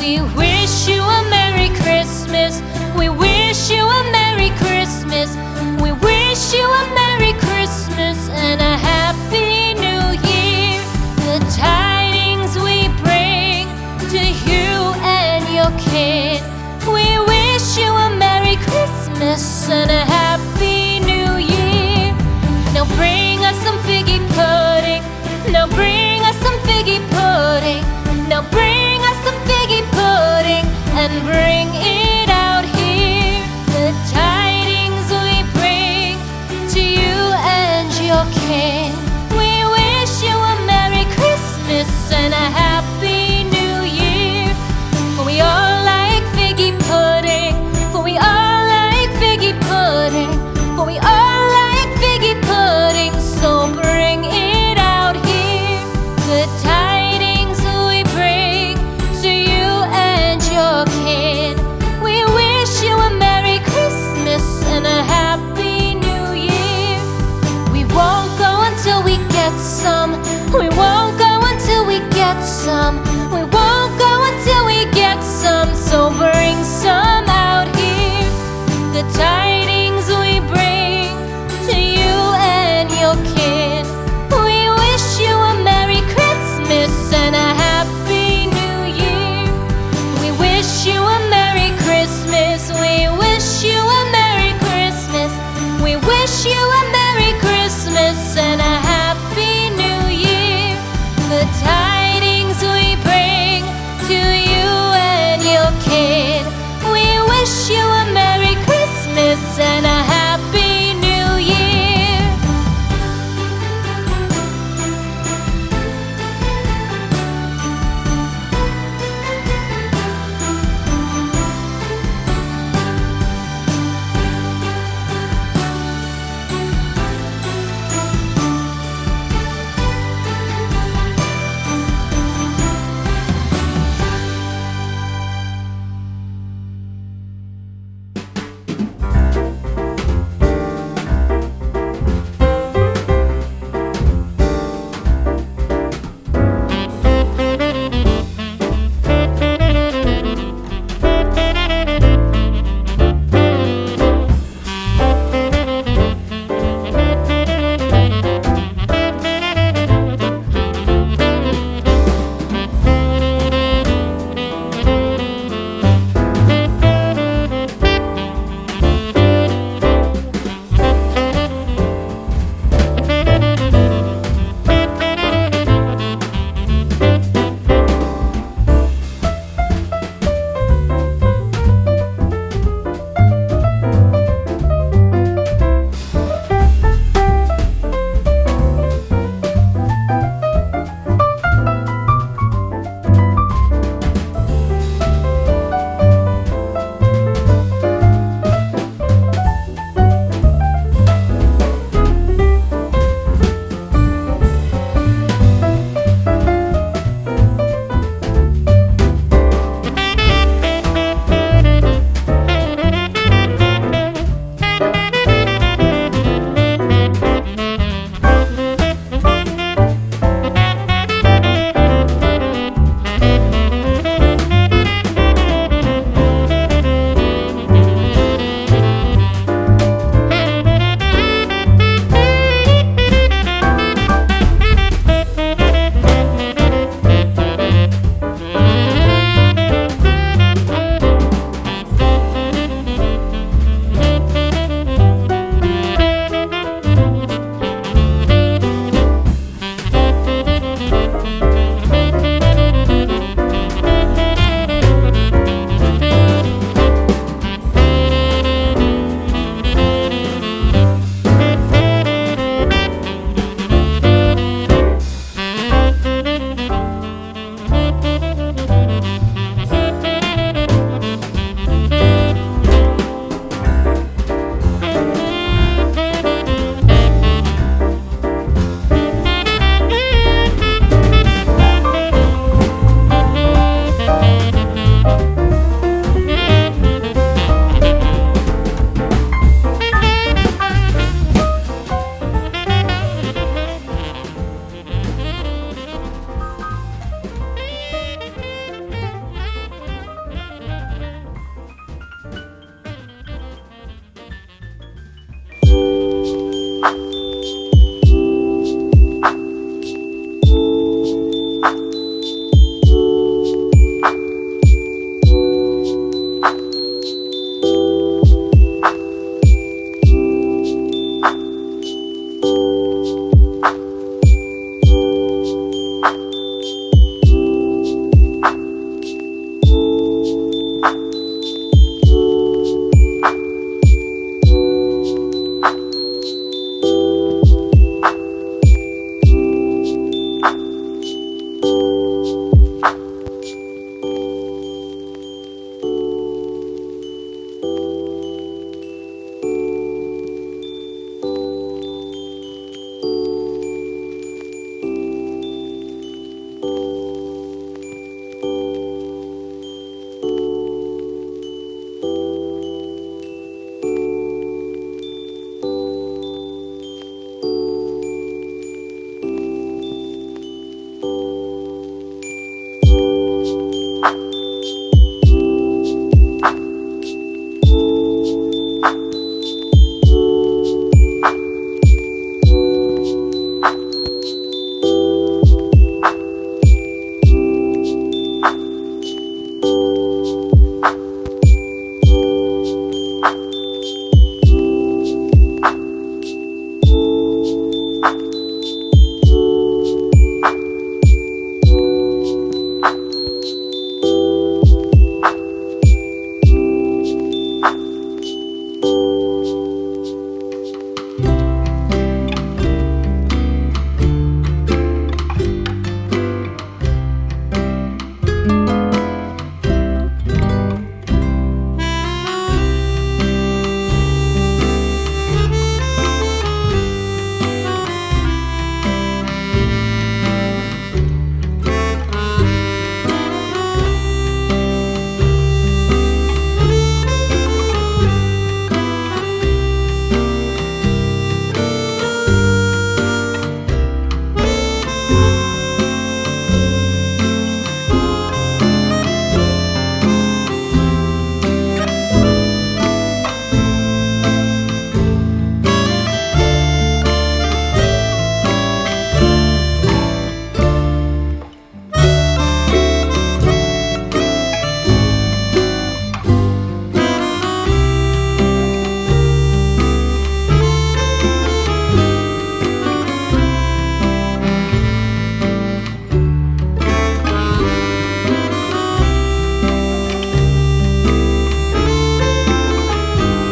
We wish you a Merry Christmas. We wish you a Merry Christmas. We wish you a Merry Christmas and a Happy New Year. The tidings we bring to you and your kid. We wish you a Merry Christmas and a Happy New Year. Now bring us some figgy pudding. Now bring us some figgy pudding. Now bring us some figgy pudding and bring it out here. The tidings we bring to you and your kin. We wish you a Merry Christmas and a Happy New Year. For we all like figgy pudding. For we all like figgy pudding. For we all like figgy pudding. So bring it out here. The tidings we bring to you and your kid. We wish you a Merry Christmas and a Happy New Year. We won't go until we get some